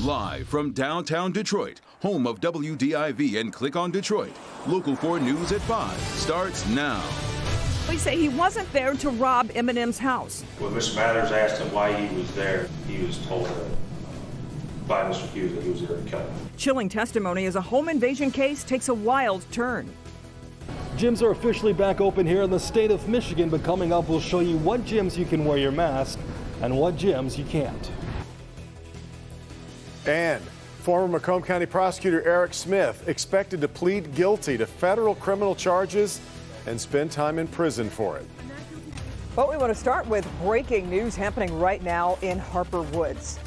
Live from downtown Detroit, home of WDIV and Click on Detroit, Local 4 News at 5 starts now. Police say he wasn't there to rob Eminem's house. When Mr. Mathers asked him why he was there, he was told by Mr. Hughes that he was there to kill him. Chilling testimony as a home invasion case takes a wild turn. Gyms are officially back open here in the state of Michigan, but coming up, we'll show you what gyms you can wear your mask and what gyms you can't. And former Macomb County Prosecutor Eric Smith expected to plead guilty to federal criminal charges and spend time in prison for it. But we want to start with breaking news happening right now in Harper Woods.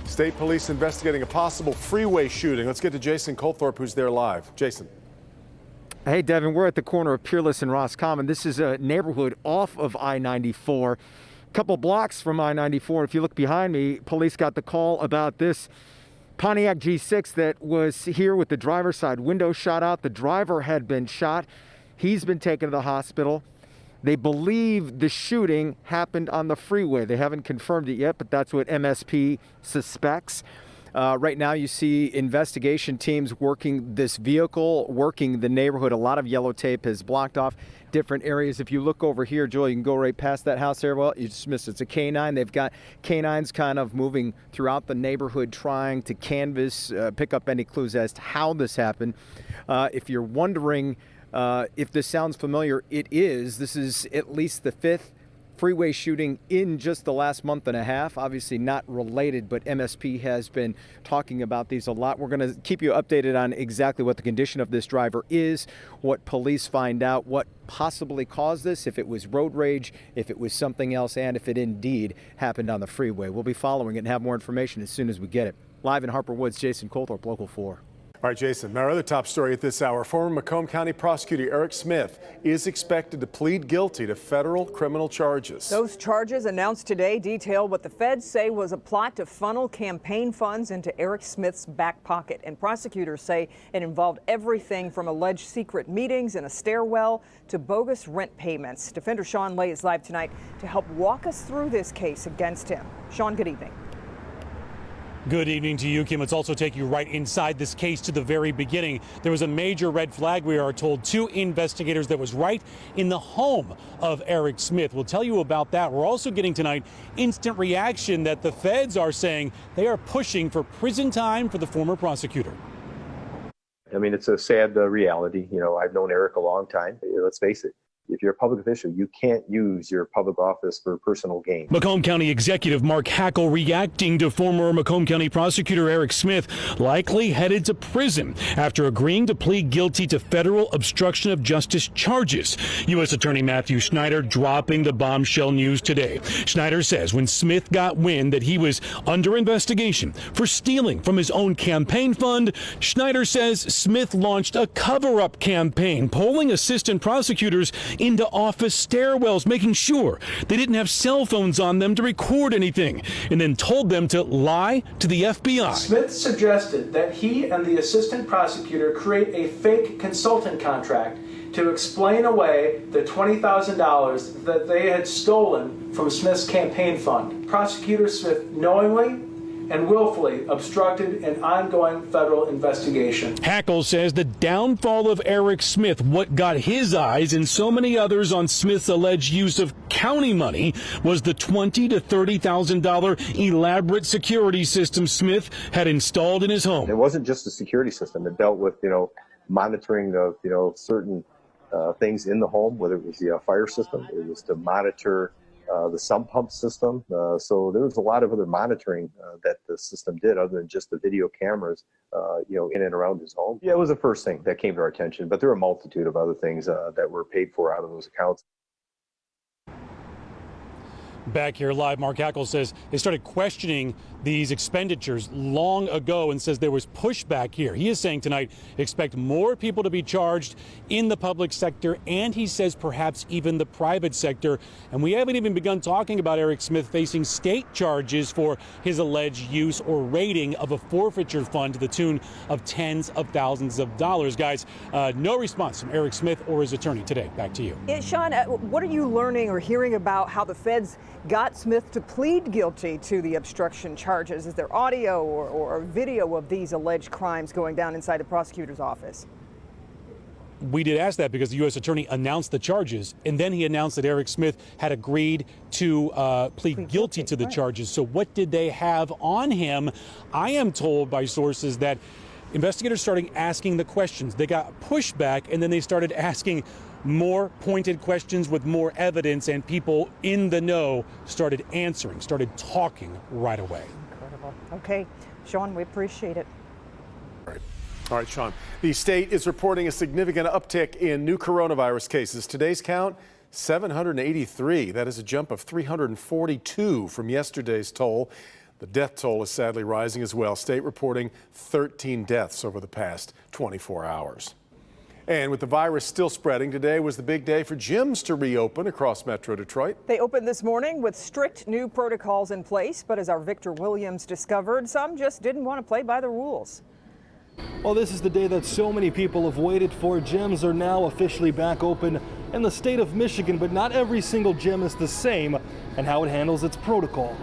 State police investigating a possible freeway shooting. Let's get to Jason Colthorpe, who's there live. Jason. Hey, Devin, we're at the corner of Peerless and Roscommon. This is a neighborhood off of I-94, a couple blocks from I-94. If you look behind me, police got the call about this Pontiac G6 that was here with the driver's side window shot out. The driver had been shot. He's been taken to the hospital. They believe the shooting happened on the freeway. They haven't confirmed it yet, but that's what MSP suspects. Right now you see investigation teams working this vehicle, working the neighborhood. A lot of yellow tape has blocked off different areas. If you look over here, Joel, you can go right past that house there. Well, you just missed it. It's a canine. They've got canines kind of moving throughout the neighborhood trying to canvass, pick up any clues as to how this happened. If you're wondering if this sounds familiar, it is. This is at least the fifth freeway shooting in just the last month and a half. Obviously not related, but MSP has been talking about these a lot. We're going to keep you updated on exactly what the condition of this driver is, what police find out, what possibly caused this, if it was road rage, if it was something else, and if it indeed happened on the freeway. We'll be following it and have more information as soon as we get it. Live in Harper Woods, Jason Colthorpe, Local 4. All right, Jason, our other top story at this hour, former Macomb County Prosecutor Eric Smith is expected to plead guilty to federal criminal charges. Those charges announced today detail what the feds say was a plot to funnel campaign funds into Eric Smith's back pocket. And prosecutors say it involved everything from alleged secret meetings in a stairwell to bogus rent payments. Defender Sean Lay is live tonight to help walk us through this case against him. Sean, good evening. Good evening to you, Kim. Let's also take you right inside this case to the very beginning. There was a major red flag, we are told, to investigators that was right in the home of Eric Smith. We'll tell you about that. We're also getting tonight instant reaction that the feds are saying they are pushing for prison time for the former prosecutor. I mean, it's a sad reality. You know, I've known Eric a long time. Let's face it. If you're a public official, you can't use your public office for personal gain. Macomb County Executive Mark Hackle reacting to former Macomb County Prosecutor Eric Smith likely headed to prison after agreeing to plead guilty to federal obstruction of justice charges. U.S. Attorney Matthew Schneider dropping the bombshell news today. Schneider says when Smith got wind that he was under investigation for stealing from his own campaign fund, Schneider says Smith launched a cover-up campaign, polling assistant prosecutors into office stairwells, making sure they didn't have cell phones on them to record anything, and then told them to lie to the FBI. Smith suggested that he and the assistant prosecutor create a fake consultant contract to explain away the $20,000 that they had stolen from Smith's campaign fund. Prosecutor Smith knowingly and willfully obstructed an ongoing federal investigation. Hackle says the downfall of Eric Smith, what got his eyes and so many others on Smith's alleged use of county money, was the $20,000 to $30,000 elaborate security system Smith had installed in his home. It wasn't just a security system. It dealt with, monitoring of, certain things in the home, whether it was the fire system, it was to monitor the sump pump system. So there was a lot of other monitoring that the system did other than just the video cameras, in and around his home. Yeah, it was the first thing that came to our attention, but there were a multitude of other things that were paid for out of those accounts. Back here live, Mark Hackle says they started questioning these expenditures long ago and says there was pushback here. He is saying tonight expect more people to be charged in the public sector, and he says perhaps even the private sector. And we haven't even begun talking about Eric Smith facing state charges for his alleged use or raiding of a forfeiture fund to the tune of tens of thousands of dollars. Guys, no response from Eric Smith or his attorney today. Back to you. Sean, what are you learning or hearing about how the feds got Smith to plead guilty to the obstruction charge? charges? Is there audio or video of these alleged crimes going down inside the prosecutor's office? We did ask that because the U.S. Attorney announced the charges, and then he announced that Eric Smith had agreed to plead guilty to the charges. So what did they have on him? I am told by sources that investigators started asking the questions. They got pushback, and then they started asking more pointed questions with more evidence, and people in the know started answering, started talking right away. Incredible. Okay, Sean, we appreciate it. All right, Sean. The state is reporting a significant uptick in new coronavirus cases. Today's count, 783. That is a jump of 342 from yesterday's toll. The death toll is sadly rising as well. State reporting 13 deaths over the past 24 hours. And with the virus still spreading, today was the big day for gyms to reopen across Metro Detroit. They opened this morning with strict new protocols in place, but as our Victor Williams discovered, some just didn't want to play by the rules. Well, this is the day that so many people have waited for. Gyms are now officially back open in the state of Michigan, but not every single gym is the same and how it handles its protocol.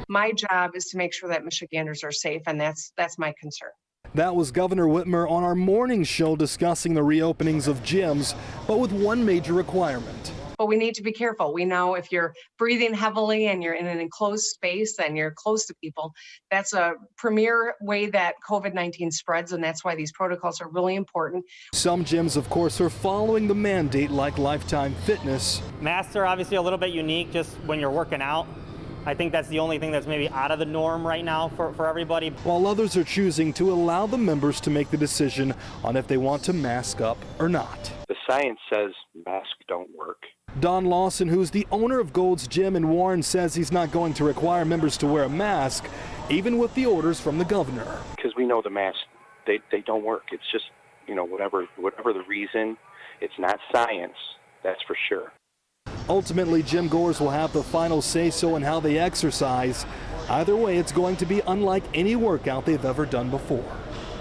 My job is to make sure that Michiganders are safe, and that's my concern. That was Governor Whitmer on our morning show discussing the reopenings of gyms, but with one major requirement. But we need to be careful. We know if you're breathing heavily and you're in an enclosed space and you're close to people, that's a premier way that COVID-19 spreads, and that's why these protocols are really important. Some gyms, of course, are following the mandate like Lifetime Fitness. Masks are obviously a little bit unique just when you're working out. I think that's the only thing that's maybe out of the norm right now for everybody. While others are choosing to allow the members to make the decision on if they want to mask up or not. The science says masks don't work. Don Lawson, who's the owner of Gold's Gym in Warren, says he's not going to require members to wear a mask, even with the orders from the governor. Because we know the masks, they don't work. It's just, whatever the reason, it's not science, that's for sure. Ultimately, gym goers will have the final say-so in how they exercise. Either way, it's going to be unlike any workout they've ever done before.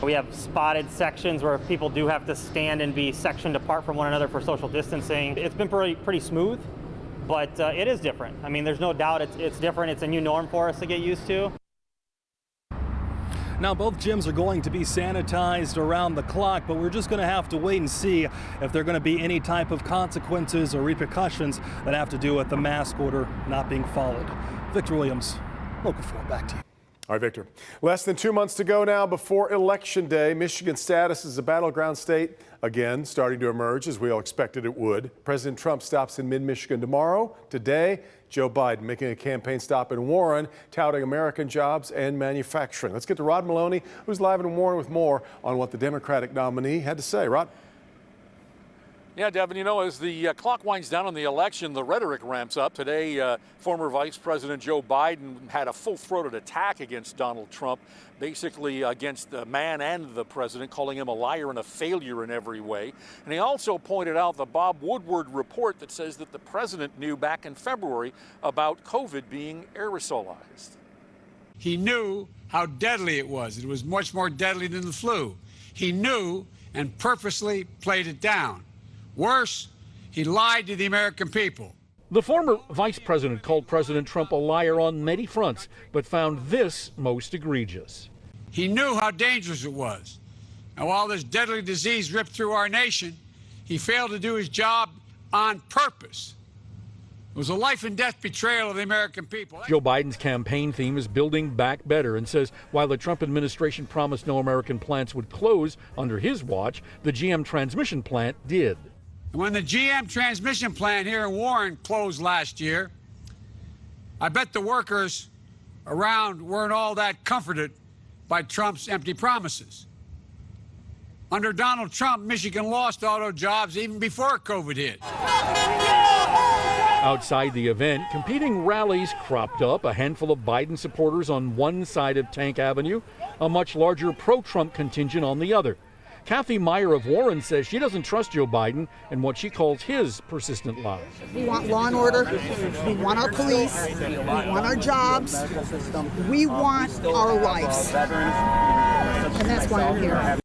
We have spotted sections where people do have to stand and be sectioned apart from one another for social distancing. It's been pretty smooth, but it is different. I mean, there's no doubt it's different. It's a new norm for us to get used to. Now, both gyms are going to be sanitized around the clock, but we're just going to have to wait and see if there are going to be any type of consequences or repercussions that have to do with the mask order not being followed. Victor Williams, Local 4, back to you. All right, Victor. Less than 2 months to go now before Election Day. Michigan's status as a battleground state, again, starting to emerge as we all expected it would. President Trump stops in mid-Michigan tomorrow. Today, Joe Biden making a campaign stop in Warren, touting American jobs and manufacturing. Let's get to Rod Maloney, who's live in Warren with more on what the Democratic nominee had to say. Rod? Yeah, Devin, as the clock winds down on the election, the rhetoric ramps up. Today, former Vice President Joe Biden had a full-throated attack against Donald Trump, basically against the man and the president, calling him a liar and a failure in every way. And he also pointed out the Bob Woodward report that says that the president knew back in February about COVID being aerosolized. He knew how deadly it was. It was much more deadly than the flu. He knew and purposely played it down. Worse, he lied to the American people. The former vice president called President Trump a liar on many fronts, but found this most egregious. He knew how dangerous it was. And while this deadly disease ripped through our nation, he failed to do his job on purpose. It was a life and death betrayal of the American people. Joe Biden's campaign theme is building back better and says while the Trump administration promised no American plants would close under his watch, the GM transmission plant did. And when the GM transmission plant here in Warren closed last year, I bet the workers around weren't all that comforted by Trump's empty promises. Under Donald Trump, Michigan lost auto jobs even before COVID hit. Outside the event, competing rallies cropped up, a handful of Biden supporters on one side of Tank Avenue, a much larger pro-Trump contingent on the other. Kathy Meyer of Warren says she doesn't trust Joe Biden and what she calls his persistent lies. We want law and order. We want our police. We want our jobs. We want our lives. And that's why I'm here.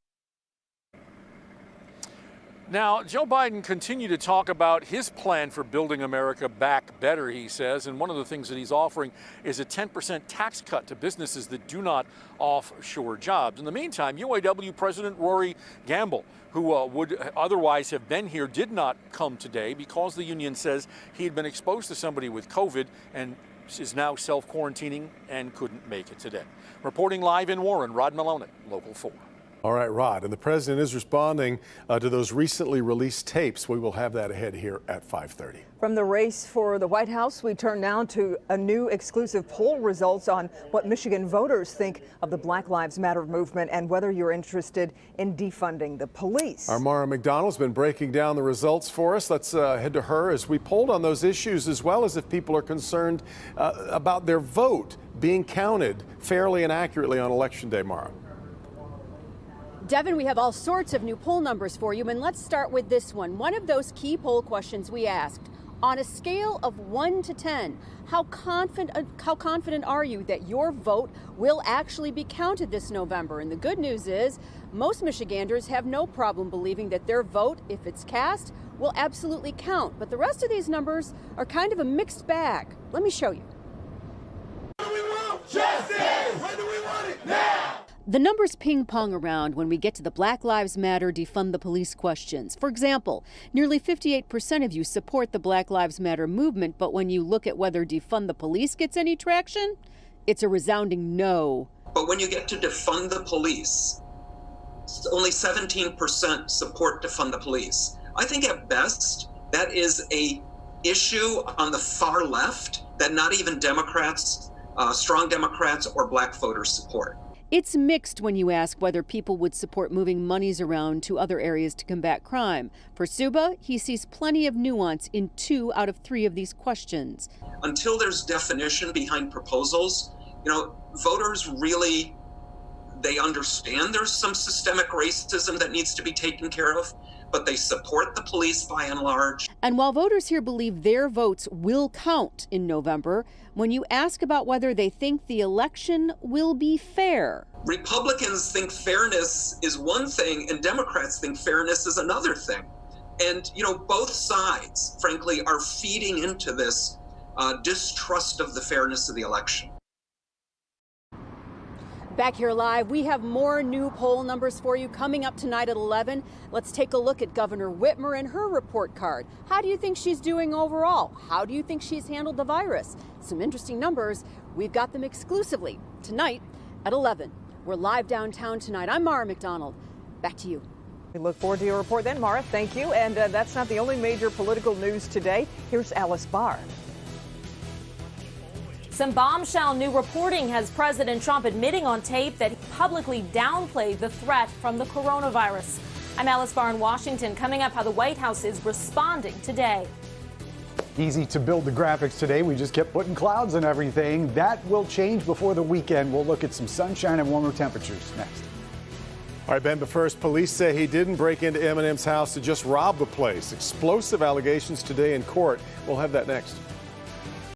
Now, Joe Biden continued to talk about his plan for building America back better, he says, and one of the things that he's offering is a 10% tax cut to businesses that do not offshore jobs. In the meantime, UAW President Rory Gamble, who would otherwise have been here, did not come today because the union says he had been exposed to somebody with COVID and is now self-quarantining and couldn't make it today. Reporting live in Warren, Rod Maloney, Local 4. All right, Rod, and the president is responding to those recently released tapes. We will have that ahead here at 5:30. From the race for the White House, we turn now to a new exclusive poll results on what Michigan voters think of the Black Lives Matter movement and whether you're interested in defunding the police. Our Mara McDonald's been breaking down the results for us. Let's head to her as we polled on those issues, as well as if people are concerned about their vote being counted fairly and accurately on Election Day, Mara. Devin, we have all sorts of new poll numbers for you, and let's start with this one. One of those key poll questions we asked, on a scale of 1 to 10, how confident are you that your vote will actually be counted this November? And the good news is most Michiganders have no problem believing that their vote, if it's cast, will absolutely count. But the rest of these numbers are kind of a mixed bag. Let me show you. When do we want justice? When do we want it now? The numbers ping-pong around when we get to the Black Lives Matter, defund the police questions. For example, nearly 58% of you support the Black Lives Matter movement, but when you look at whether defund the police gets any traction, it's a resounding no. But when you get to defund the police, only 17% support defund the police. I think at best, that is a issue on the far left that not even Democrats, strong Democrats or black voters support. It's mixed when you ask whether people would support moving monies around to other areas to combat crime. For Suba, he sees plenty of nuance in 2 out of 3 of these questions. Until there's definition behind proposals, voters really, they understand there's some systemic racism that needs to be taken care of, but they support the police by and large. And while voters here believe their votes will count in November, when you ask about whether they think the election will be fair, Republicans think fairness is one thing and Democrats think fairness is another thing. And, both sides, frankly, are feeding into this distrust of the fairness of the election. Back here live, we have more new poll numbers for you coming up tonight at 11. Let's take a look at Governor Whitmer and her report card. How do you think she's doing overall? How do you think she's handled the virus? Some interesting numbers. We've got them exclusively tonight at 11. We're live downtown tonight. I'm Mara McDonald. Back to you. We look forward to your report then, Mara. Thank you. And that's not the only major political news today. Here's Alice Barr. Some bombshell new reporting has President Trump admitting on tape that he publicly downplayed the threat from the coronavirus. I'm Alice Barr in Washington. Coming up, how the White House is responding today. Easy to build the graphics today. We just kept putting clouds and everything. That will change before the weekend. We'll look at some sunshine and warmer temperatures next. All right, Ben, but first, police say he didn't break into Eminem's house to just rob the place. Explosive allegations today in court. We'll have that next.